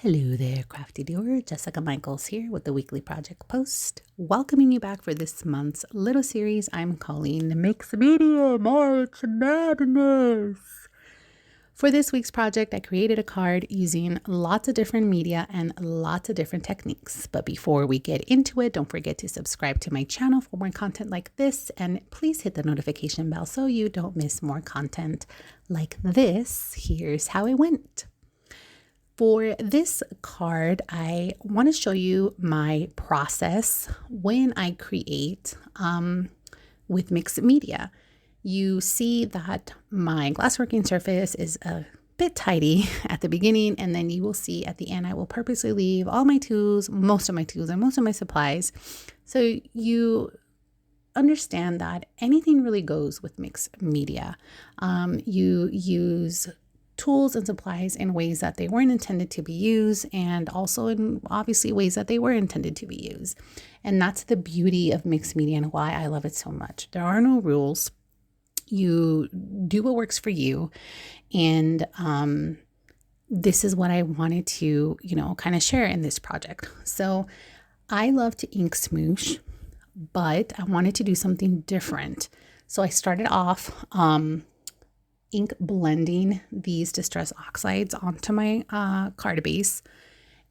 Hello there, Crafty Doer. Jessica Michaels here with the weekly project post, welcoming you back for this month's little series I'm calling Mixed Media March Madness. For this week's project, I created a card using lots of different media and lots of different techniques. But before we get into it, don't forget to subscribe to my channel for more content like this, and please hit the notification bell so you don't miss more content like this. Here's how it went. For this card, I want to show you my process when I create with mixed media. You see that my glassworking surface is a bit tidy at the beginning, and then you will see at the end I will purposely leave all my tools, most of my tools and most of my supplies, so you understand that anything really goes with mixed media. You use tools and supplies in ways that they weren't intended to be used, and also in obviously ways that they were intended to be used. And that's the beauty of mixed media and why I love it so much. There are no rules. You do what works for you. And this is what I wanted to, kind of share in this project. So I love to ink smoosh, but I wanted to do something different. So I started off ink blending these distress oxides onto my card base.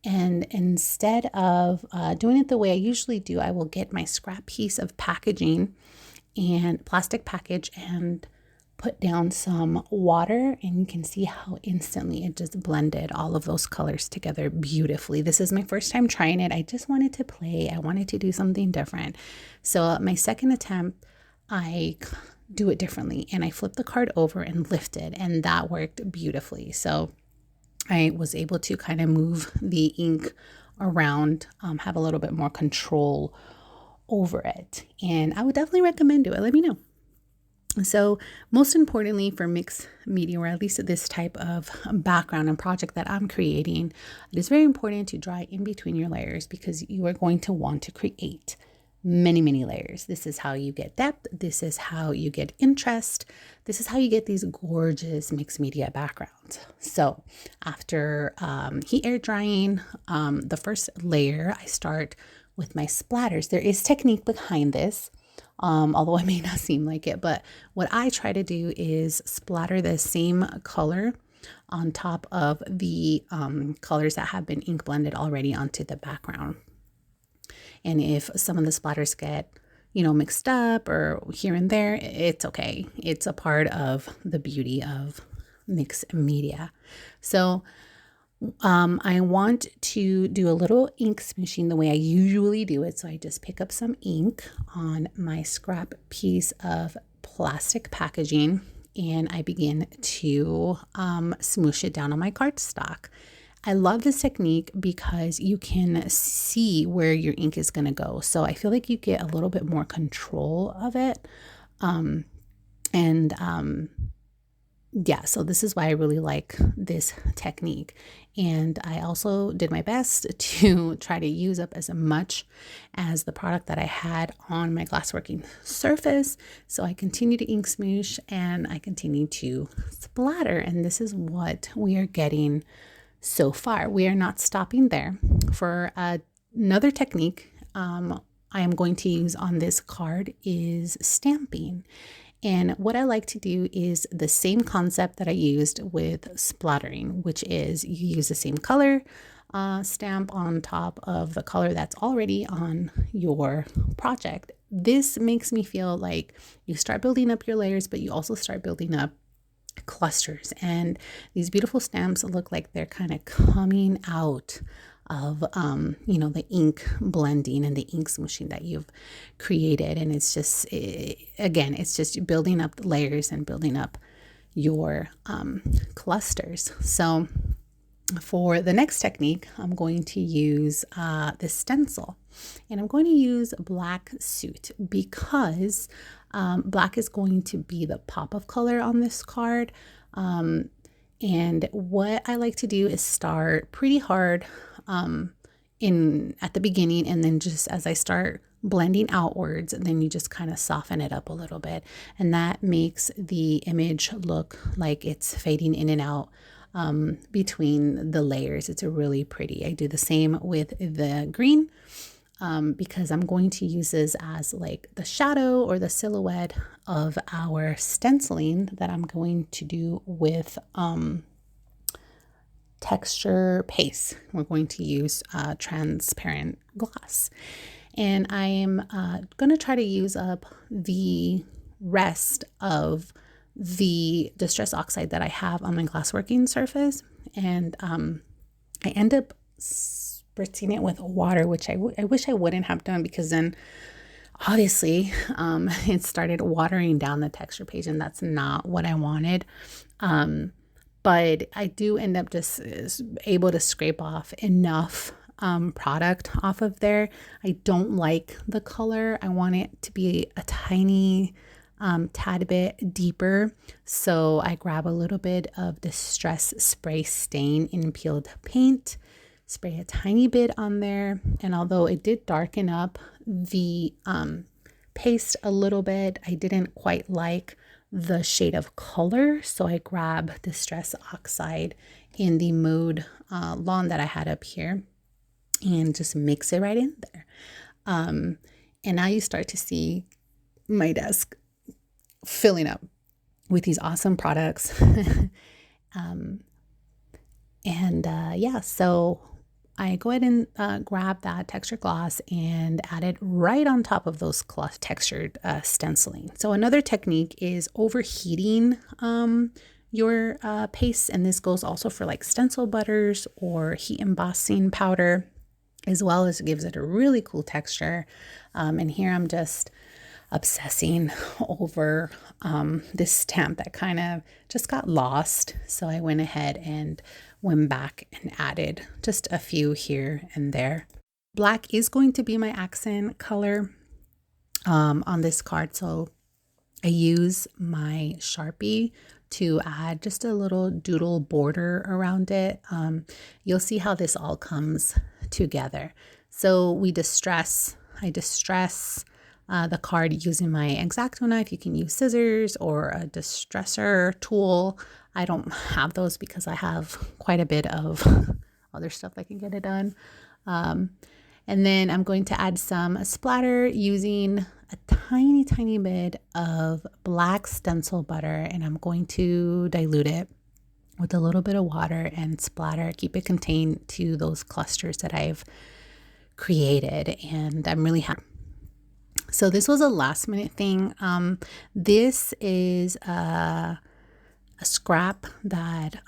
And instead of doing it the way I usually do, I will get my scrap piece of packaging and plastic package and put down some water, and you can see how instantly it just blended all of those colors together beautifully. This is my first time trying it. I just wanted to play. I wanted to do something different. So my second attempt, I do it differently, and I flipped the card over and lifted, and that worked beautifully. So I was able to kind of move the ink around, have a little bit more control over it, and I would definitely recommend it. Let me know. So most importantly for mixed media, or at least this type of background and project that I'm creating, it is very important to dry in between your layers, because you are going to want to create many layers. This is how you get depth. This is how you get interest. This is how you get these gorgeous mixed media backgrounds. So after heat air drying the first layer, I start with my splatters. There is technique behind this, although it may not seem like it, but what I try to do is splatter the same color on top of the colors that have been ink blended already onto the background. And if some of the splatters get, mixed up or here and there, it's okay. It's a part of the beauty of mixed media. So I want to do a little ink smooshing the way I usually do it. So I just pick up some ink on my scrap piece of plastic packaging, and I begin to smoosh it down on my cardstock. I love this technique because you can see where your ink is going to go. So I feel like you get a little bit more control of it. So this is why I really like this technique. And I also did my best to try to use up as much as the product that I had on my glassworking surface. So I continue to ink smoosh and I continue to splatter. And this is what we are getting so far. We are not stopping there. For another technique I am going to use on this card is stamping. And what I like to do is the same concept that I used with splattering, which is you use the same color stamp on top of the color that's already on your project. This makes me feel like you start building up your layers, but you also start building up clusters, and these beautiful stamps look like they're kind of coming out of the ink blending and the ink smooshing that you've created. And it's just it's just building up the layers and building up your clusters. So for the next technique, I'm going to use the stencil, and I'm going to use black soot because black is going to be the pop of color on this card. And what I like to do is start pretty hard at the beginning, and then just as I start blending outwards, and then you just kind of soften it up a little bit, and that makes the image look like it's fading in and out between the layers. It's really pretty. I do the same with the green because I'm going to use this as like the shadow or the silhouette of our stenciling that I'm going to do with texture paste. We're going to use transparent glass. And I'm going to try to use up the rest of the Distress Oxide that I have on my glassworking surface. And I end up spritzing it with water, which I wish I wouldn't have done, because then obviously it started watering down the texture page, and that's not what I wanted. But I do end up just able to scrape off enough product off of there. I don't like the color. I want it to be a tiny tad bit deeper. So I grab a little bit of Distress Spray Stain in Peeled Paint, spray a tiny bit on there. And although it did darken up the paste a little bit, I didn't quite like the shade of color. So I grab Distress Oxide in the Mood Lawn that I had up here and just mix it right in there. And now you start to see my desk filling up with these awesome products. Yeah, so I go ahead and grab that texture gloss and add it right on top of those cloth textured stenciling. So another technique is overheating your paste, and this goes also for like stencil butters or heat embossing powder, as well as gives it a really cool texture. And here I'm just obsessing over this stamp that kind of just got lost. So I went ahead and went back and added just a few here and there. Black is going to be my accent color on this card. So I use my Sharpie to add just a little doodle border around it. You'll see how this all comes together. So I distress the card using my X-Acto knife. You can use scissors or a distresser tool. I don't have those because I have quite a bit of other stuff that can get it done. And then I'm going to add some splatter using a tiny bit of black stencil butter, and I'm going to dilute it with a little bit of water and splatter, keep it contained to those clusters that I've created, and I'm really happy. So this was a last minute thing. This is a scrap that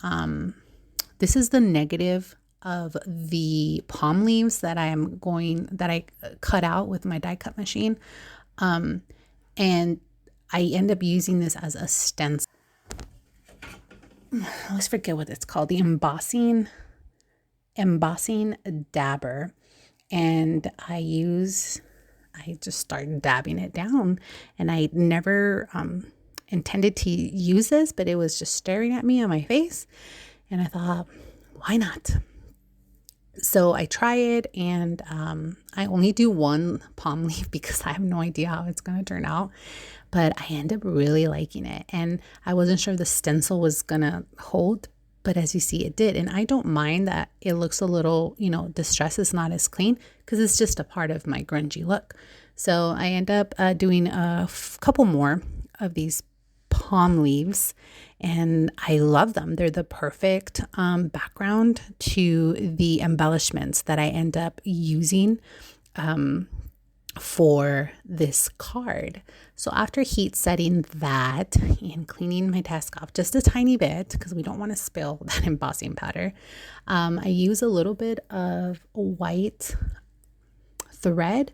this is the negative of the palm leaves that I cut out with my die cut machine. And I end up using this as a stencil. I always forget what it's called. The embossing dabber. And I just started dabbing it down, and I never intended to use this, but it was just staring at me on my face, and I thought, why not? So I try it, and I only do one palm leaf because I have no idea how it's going to turn out, but I end up really liking it, and I wasn't sure the stencil was going to hold, but as you see, it did. And I don't mind that it looks a little, Distress is not as clean because it's just a part of my grungy look. So I end up doing a couple more of these palm leaves, and I love them. They're the perfect background to the embellishments that I end up using for this card. So after heat setting that and cleaning my desk off just a tiny bit, because we don't want to spill that embossing powder, I use a little bit of white thread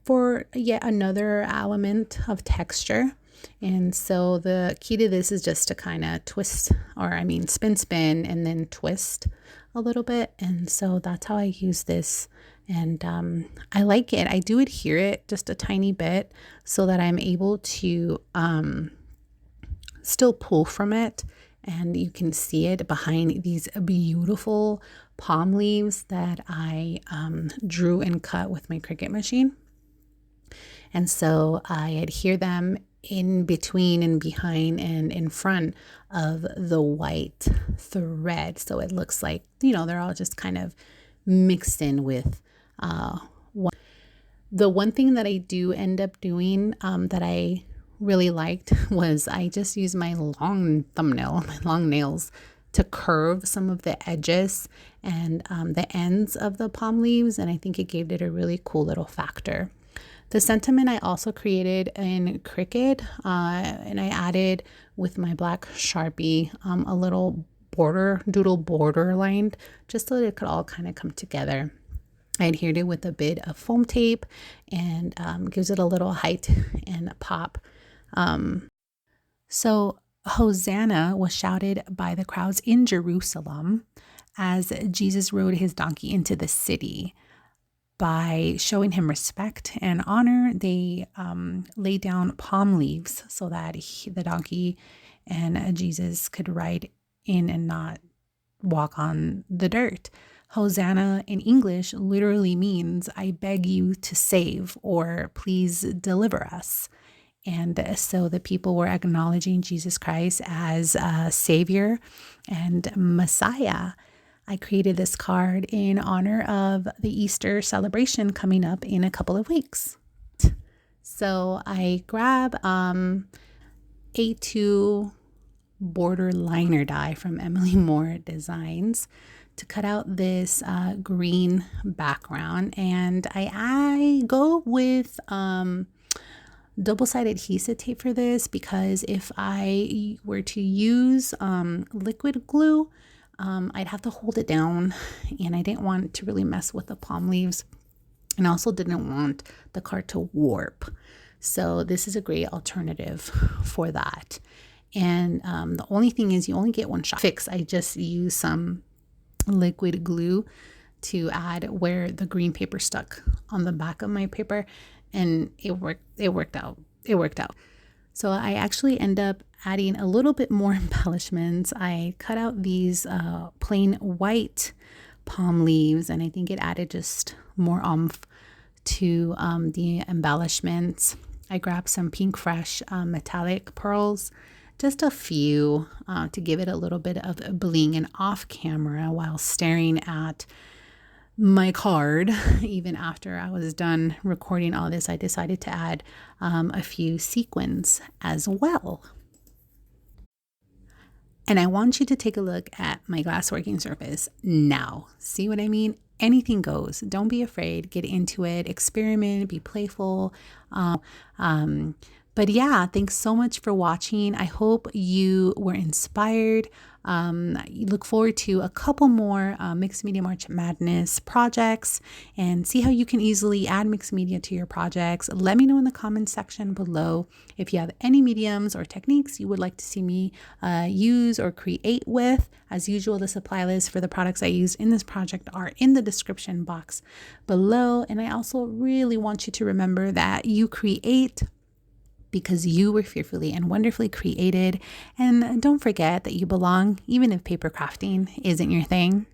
for yet another element of texture. And so the key to this is just to kind of spin and then twist a little bit. And so that's how I use this. And I like it. I do adhere it just a tiny bit so that I'm able to still pull from it. And you can see it behind these beautiful palm leaves that I drew and cut with my Cricut machine. And so I adhere them in between and behind and in front of the white thread. So it looks like, they're all just kind of mixed in with one. The one thing that I do end up doing that I really liked was I just used my long nails to curve some of the edges and the ends of the palm leaves. And I think it gave it a really cool little factor. The sentiment I also created in Cricut, and I added with my black Sharpie a little doodle border lined, just so that it could all kind of come together. I adhered it with a bit of foam tape and gives it a little height and pop. So Hosanna was shouted by the crowds in Jerusalem as Jesus rode his donkey into the city. By showing him respect and honor, they laid down palm leaves so that the donkey and Jesus could ride in and not walk on the dirt. Hosanna in English literally means I beg you to save, or please deliver us. And so the people were acknowledging Jesus Christ as a Savior and Messiah. I created this card in honor of the Easter celebration coming up in a couple of weeks. So I grab A2 border liner die from Emily Moore Designs to cut out this green background. And I go with double-sided adhesive tape for this, because if I were to use liquid glue, I'd have to hold it down, and I didn't want to really mess with the palm leaves, and also didn't want the card to warp. So this is a great alternative for that. And the only thing is you only get one shot. I just use some liquid glue to add where the green paper stuck on the back of my paper, and it worked out. So I actually end up adding a little bit more embellishments. I cut out these plain white palm leaves, and I think it added just more oomph to the embellishments. I grabbed some pink fresh metallic pearls, just a few, to give it a little bit of bling, and off camera while staring at my card. Even after I was done recording all this, I decided to add a few sequins as well. And I want you to take a look at my glass working surface now. See what I mean? Anything goes. Don't be afraid. Get into it. Experiment. Be playful. But yeah, thanks so much for watching. I hope you were inspired. You look forward to a couple more Mixed Media March Madness projects, and see how you can easily add mixed media to your projects. Let me know in the comments section below if you have any mediums or techniques you would like to see me use or create with. As usual, the supply list for the products I used in this project are in the description box below. And I also really want you to remember that you create because you were fearfully and wonderfully created. And don't forget that you belong, even if paper crafting isn't your thing.